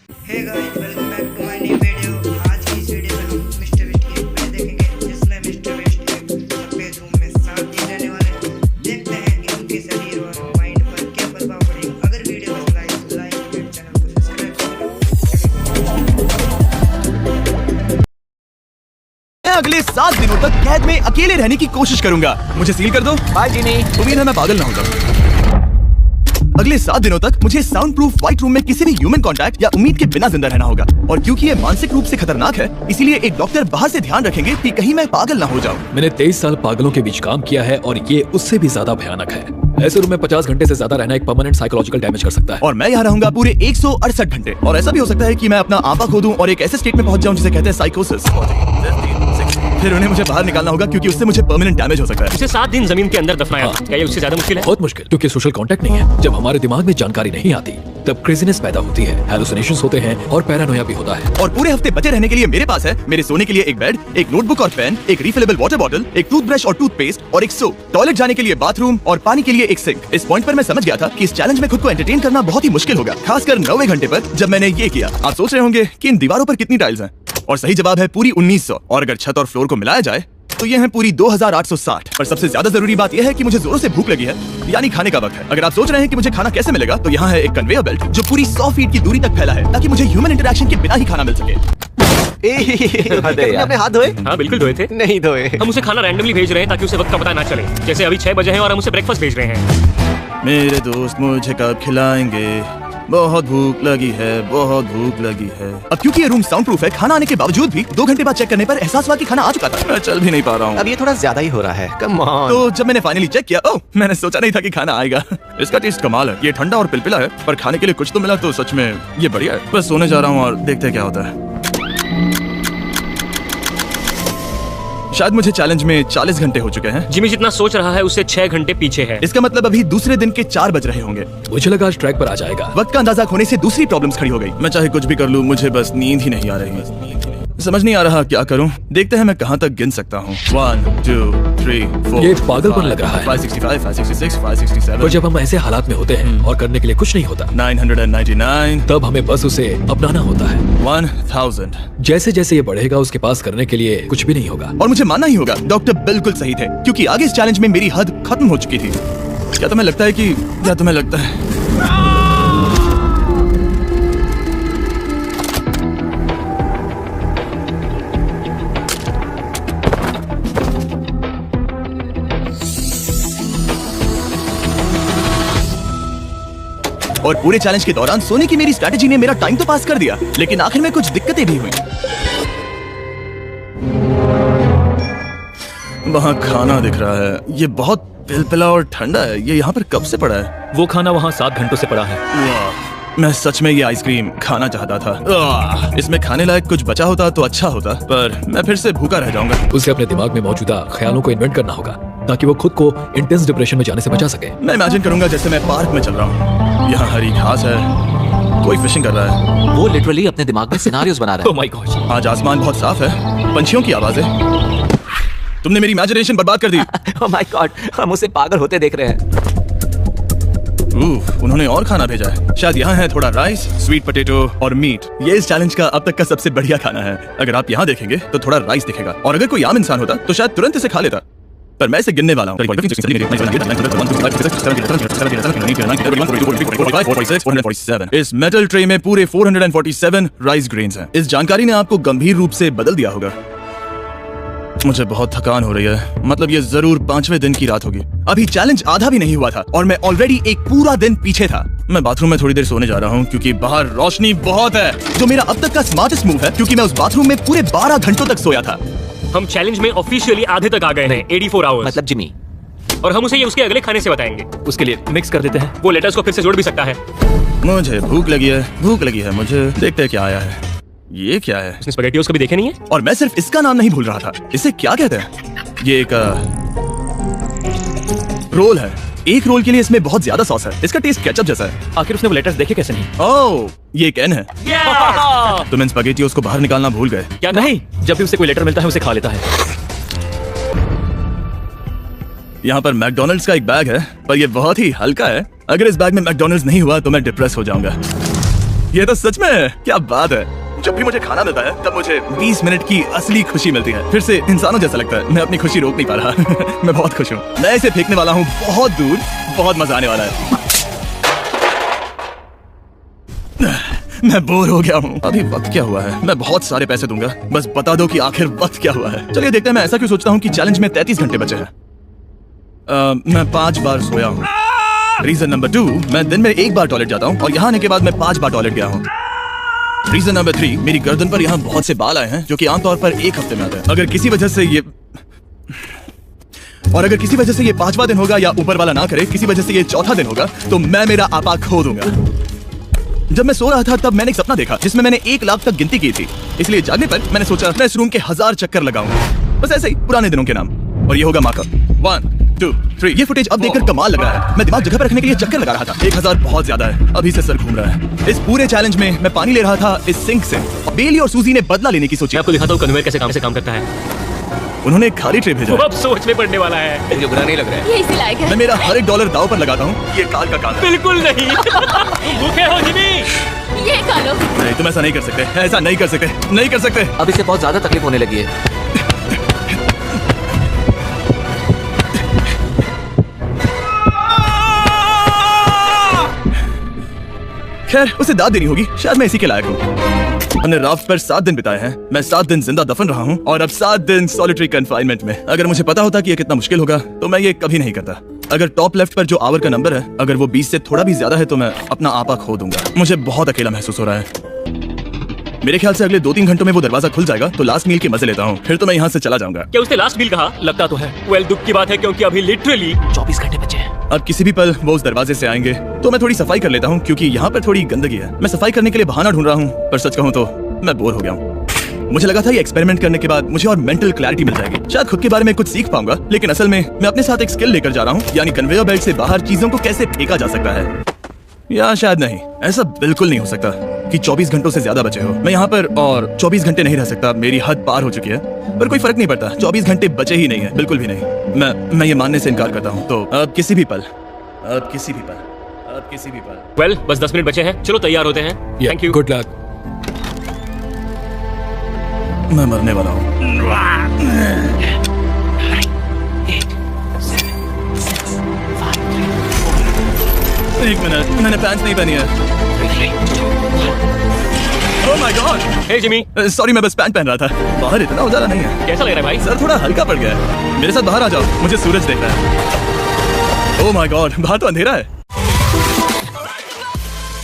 Hey guys, welcome back to my new video. आज की इस वीडियो में हम मिस्टर बीस्ट की एक वीडियो देखेंगे जिसमें मिस्टर बीस्ट एक सफेद रूम में 7 दिन रहने वाले हैं। देखते हैं कि उनके शरीर और माइंड पर क्या प्रभाव पड़ेगा। अगर वीडियो पसंद आए तो लाइक और चैनल को सब्सक्राइब करें। मैं अगले 7 दिनों तक कैद में अकेले रहने की कोशिश करूंगा। मुझे सील कर दो। बाय जिनी। उम्मीद है मैं पागल ना हो जाऊं। अगले 7 दिनों तक मुझे साउंड प्रूफ व्हाइट रूम में किसी भी ह्यूमन कांटेक्ट या उम्मीद के बिना जिंदा रहना होगा। और क्योंकि ये मानसिक रूप से खतरनाक है, इसीलिए एक डॉक्टर बाहर से ध्यान रखेंगे कि कहीं मैं पागल ना हो जाऊं। मैंने 23 साल पागलों के बीच काम किया है और ये उससे भी ज्यादा भयानक है। ऐसे रूम में 50 घंटे से ज्यादा रहना एक परमानेंट साइकोलॉजिकल डैमेज कर सकता है। और मैं यहाँ रहूंगा पूरे 168 घंटे। और ऐसा भी हो सकता है कि मैं अपना आपा खो दूं और एक ऐसे स्टेट में पहुंच जाऊं जिसे कहते हैं साइकोसिस। फिर उन्हें मुझे बाहर निकालना होगा क्योंकि उससे मुझे परमानेंट डैमेज हो सकता है। उसे 7 दिन जमीन के अंदर दफनाया। क्या ये उससे ज्यादा मुश्किल है? बहुत मुश्किल, क्योंकि सोशल कांटेक्ट नहीं है। जब हमारे दिमाग में जानकारी नहीं आती तब क्रेजीनेस पैदा होती है, हैलुसिनेशंस होते हैं और पैरानोया भी होता है। और पूरे हफ्ते बचे रहने के लिए मेरे पास है मेरे सोने के लिए एक बेड, एक नोटबुक और पेन, एक रिफिलेबल वाटर बॉटल, एक टूथब्रश और टूथपेस्ट और एक सोप, टॉयलेट जाने के लिए बाथरूम और पानी के लिए एक सिंक। इस पॉइंट पर मैं समझ गया था कि इस चैलेंज में खुद को एंटरटेन करना बहुत ही मुश्किल होगा, खासकर 9वें घंटे पर जब मैंने ये किया। आप सोच रहे होंगे कि इन दीवारों पर कितनी टाइल्स हैं, और सही जवाब है पूरी 1900। और अगर छत और फ्लोर को मिलाया जाए तो ये है पूरी 2860। पर सबसे ज्यादा जरूरी बात यह है कि मुझे जोरों से भूख लगी है, यानी खाने का वक्त है। अगर आप सोच रहे हैं कि मुझे खाना कैसे मिलेगा, तो यहाँ है एक कन्वेयर बेल्ट जो पूरी 100 फीट की दूरी तक फैला है ताकि मुझे ह्यूमन इंटरेक्शन के बिना ही खाना मिल सके। तुमने अपने हाथ धोए? हाँ बिल्कुल धोए थे। नहीं धोए। हम उसे खाना रैंडमली भेज रहे हैं ताकि उसे वक्त का पता ना चले। जैसे अभी 6 बजे हैं और हम उसे ब्रेकफास्ट भेज रहे हैं। मेरे दोस्त मुझे कब खिलाएंगे, बहुत भूख लगी है, बहुत भूख लगी है। अब क्योंकि ये रूम साउंड प्रूफ है, खाना आने के बावजूद भी 2 घंटे बाद चेक करने पर एहसास हुआ कि खाना आ चुका था। मैं चल भी नहीं पा रहा हूँ। अब ये थोड़ा ज्यादा ही हो रहा है। Come on. तो जब मैंने फाइनली चेक किया, ओह, मैंने सोचा नहीं था कि खाना आएगा। इसका टेस्ट कमाल है। ये ठंडा और पिलपिला है, पर खाने के लिए कुछ तो मिला, तो सच में ये बढ़िया है। बस सोने जा रहा हूँ और देखते हैं क्या होता है। शायद मुझे चैलेंज में 40 घंटे हो चुके हैं। जिमी जितना सोच रहा है उससे 6 घंटे पीछे है। इसका मतलब अभी दूसरे दिन के 4 बज रहे होंगे। मुझे लगा आज ट्रैक पर आ जाएगा। वक्त का अंदाजा खोने से दूसरी प्रॉब्लम्स खड़ी हो गई। मैं चाहे कुछ भी कर लूं, मुझे बस नींद ही नहीं आ रही है। समझ नहीं आ रहा क्या करूं। देखते हैं मैं कहां तक गिन सकता हूं। 1 2 3 4। ये पागलपन लग रहा है। 565 566 567। पर जब हम ऐसे हालात में होते हैं और करने के लिए कुछ नहीं होता, 999। तब हमें बस उसे अपनाना होता है। 1000। जैसे जैसे ये बढ़ेगा उसके पास करने के लिए कुछ भी नहीं होगा। और मुझे मानना ही होगा, डॉक्टर बिल्कुल सही थे, क्योंकि आगे इस चैलेंज में मेरी हद खत्म हो चुकी थी। क्या तुम्हें लगता है और पूरे चैलेंज के दौरान सोने की मेरी स्ट्रैटेजी ने मेरा टाइम तो पास कर दिया, लेकिन आखिर में कुछ दिक्कतें भी हुई। वहाँ खाना दिख रहा है, ये बहुत पिलपिला और ठंडा है। ये यहाँ पर कब से पड़ा है? वो खाना वहाँ 7 घंटों से पड़ा है। वाह, मैं सच में ये आइसक्रीम खाना चाहता था। इसमें खाने लायक कुछ बचा होता तो अच्छा होता, पर मैं फिर से भूखा रह जाऊंगा। उसे अपने दिमाग में मौजूदा ख्यालों को इन्वेंट करना होगा ताकि वो खुद को इंटेंस डिप्रेशन में जाने से बचा सके। मैं इमेजिन करूंगा जैसे मैं पार्क में चल रहा हूँ, यहाँ हरी घास है, कोई फिशिंग कर रहा है। वो लिटरली अपने दिमाग में सिनारियोस बना रहा ओह माय गॉड। आज आसमान बहुत साफ है, पंछियों की आवाजें। तुमने मेरी इमेजिनेशन बर्बाद कर दी। है। ओह माय गॉड, हम उसे पागल होते देख रहे हैं। उन्होंने और खाना भेजा है। शायद यहाँ है थोड़ा राइस, स्वीट पोटैटो और मीट। ये इस चैलेंज का अब तक का सबसे बढ़िया खाना है। अगर आप यहाँ देखेंगे तो थोड़ा राइस दिखेगा, और अगर कोई आम इंसान होता तो शायद तुरंत इसे खा लेता, पर मैं इसे गिनने वाला हूँ। इस मेटल ट्रे में पूरे 447 राइस ग्रेन्स हैं। इस जानकारी ने आपको गंभीर रूप से बदल दिया होगा। मुझे बहुत थकान हो रही है, मतलब ये जरूर 5वें दिन की रात होगी। अभी चैलेंज आधा भी नहीं हुआ था और मैं ऑलरेडी एक पूरा दिन पीछे था। मैं बाथरूम में थोड़ी देर सोने जा रहा हूँ क्योंकि बाहर रोशनी बहुत है, जो मेरा अब तक का स्मार्टेस्ट मूव है, क्योंकि मैं उस बाथरूम में पूरे 12 घंटों तक सोया था। हम चैलेंज में ऑफिशियली आधे तक आ गए हैं, 84 आवर्स। मतलब जिमी, और हम उसे ये उसके अगले खाने से बताएंगे। उसके लिए मिक्स कर देते हैं। वो लेटर्स को फिर से जोड़ भी सकता है। मुझे भूख लगी है मुझे। देखते हैं क्या आया है। ये क्या है? उसने स्पैगेटियोस कभी देखे नहीं है? और मैं सिर्फ इसका नाम नहीं भूल रहा था। इसे क्या कहते हैं? ये एक रोल है। एक रोल के लिए इसमें बहुत ज्यादा सॉस है। इसका टेस्ट केचप जैसा है। आखिर उसने वो लेटर्स देखे कैसे नहीं? ओह, ये कैन है। तुम इन स्पैगेटियोस को बाहर निकालना भूल गए। क्या नहीं, जब भी उसे कोई लेटर मिलता है उसे खा लेता है। यहाँ पर मैकडॉनल्ड्स का एक बैग है, पर ये बहुत ही हल्का है। अगर इस बैग में मैकडॉनल्ड्स नहीं हुआ तो मैं डिप्रेस हो जाऊंगा। ये तो सच में है, क्या बात है। जब भी मुझे खाना मिलता है तब मुझे 20 मिनट की असली खुशी मिलती है। फिर से इंसानों जैसा लगता है, मैं अपनी खुशी रोक नहीं पा रहा। मैं बहुत खुश हूँ। मैं इसे फेंकने वाला हूँ बहुत दूर, बहुत मजा आने वाला है। मैं बोर हो गया हूँ। अभी वक्त क्या हुआ है? मैं बहुत सारे पैसे दूंगा, बस बता दो कि आखिर वक्त क्या हुआ है। चलिए देखते हैं मैं ऐसा क्यों सोचता हूँ कि चैलेंज में 33 घंटे बचे हैं। मैं 5 बार सोया हूँ। रीजन नंबर 2, मैं दिन में 1 बार टॉयलेट जाता हूँ और यहाँ आने के बाद मैं 5 बार टॉयलेट गया हूँ। रीजन नंबर 3, मेरी गर्दन पर यहाँ बहुत से बाल आए हैं जो कि आमतौर पर 1 हफ्ते में आते हैं। अगर किसी वजह से ये 5वां दिन होगा या ऊपर वाला ना करे, किसी वजह से ये 4था दिन होगा, तो मैं मेरा आपा खो दूंगा। जब मैं सो रहा था तब मैंने एक सपना देखा जिसमें मैंने 1 लाख तक गिनती की थी। इसलिए जागने पर मैंने सोचा मैं इस रूम के 1000 चक्कर लगाऊंगा, बस ऐसे ही पुराने दिनों के नाम। और ये होगा माँ का 1 2 3। ये फुटेज अब देखकर कमाल लग रहा है। मैं दिमाग जगह पर रखने के लिए चक्कर लगा रहा था। 1000 बहुत ज्यादा है। अभी से सर घूम रहा है। इस पूरे चैलेंज में मैं पानी ले रहा था इस सिंक से। बेली और सूजी ने बदला लेने की सोची। मैं आपको दिखाता हूँ कन्वेयर कैसे काम करता है। उन्होंने एक खाली ट्रे भेजा वो है। अब सोच में पड़ने वाला है। मुझे बुरा नहीं लग रहा है। ये इसी लायक है। मैं मेरा हर एक डॉलर दाव पर लगाता हूँ। ये काल का काम है। बिल्कुल नहीं। तुम भूखे हो जिमी। ये खा लो। नहीं, तुम ऐसा नहीं कर सकते, ऐसा नहीं कर सकते, नहीं कर सकते। अब इसे बहुत ज्यादा तकलीफ होने लगी है। खैर उसे दाद देनी होगी, शायद मैं इसी के लायक हूँ। हमने राफ्ट पर 7 दिन बिताए हैं। मैं 7 दिन जिंदा दफन रहा हूँ और अब 7 दिन सॉलिटरी कन्फाइनमेंट में। अगर मुझे पता होता कि ये कितना मुश्किल होगा तो मैं ये कभी नहीं करता। अगर टॉप लेफ्ट पर जो आवर का नंबर है, अगर वो 20 से थोड़ा भी ज्यादा है तो मैं अपना आपा खो दूंगा। मुझे बहुत अकेला महसूस हो रहा है। मेरे ख्याल से अगले 2-3 घंटों में वो दरवाजा खुल जाएगा तो लास्ट मील के मजे लेता हूँ, फिर तो मैं यहाँ से चला जाऊंगा। क्या उसने लास्ट मील कहा? लगता तो है। वेल, दुख की बात है क्योंकि अभी लिटरली 24 घंटे बचे हैं। अब किसी भी पल वो उस दरवाजे से आएंगे तो मैं थोड़ी सफाई कर लेता हूँ क्योंकि यहाँ पर थोड़ी गंदगी है। मैं सफाई करने के लिए बहाना ढूंढ रहा हूँ, पर सच कहूँ तो मैं बोर हो गया हूँ। मुझे लगा था ये एक्सपेरिमेंट करने के बाद मुझे और मेंटल क्लैरिटी मिल जाएगी, शायद खुद के बारे में कुछ सीख पाऊंगा। लेकिन असल में मैं अपने साथ एक स्किल लेकर जा रहा हूँ, यानी कन्वेयर बेल्ट से बाहर चीजों को कैसे फेंका जा सकता है। या शायद नहीं, ऐसा बिल्कुल नहीं हो सकता कि 24 घंटों से ज्यादा बचे हो। मैं यहाँ पर और 24 घंटे नहीं रह सकता, मेरी हद पार हो चुकी है। पर कोई फर्क नहीं पड़ता, 24 घंटे बचे ही नहीं है, बिल्कुल भी नहीं। मैं ये मानने से इनकार करता हूँ। तो अब किसी भी पल। वेल, बस 10 मिनट बचे हैं। चलो तैयार होते हैं। Thank you. Good luck. मैं मरने वाला हूँ। एक मिनट, मैंने पैंट्स नहीं पहनी है। Oh my God. Hey Jimmy, sorry, मैं बस पैंट पहन रहा था। बाहर इतना उजाला नहीं है। कैसा लग रहा है भाई? सर थोड़ा हल्का पड़ गया है। मेरे साथ बाहर आ जाओ, मुझे सूरज देखना है। ओह माय गॉड, बाहर तो अंधेरा है।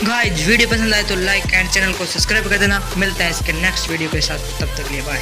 गाइस वीडियो पसंद आए तो लाइक एंड चैनल को सब्सक्राइब कर देना। मिलता है इसके नेक्स्ट वीडियो के साथ, तब तक के लिए बाय।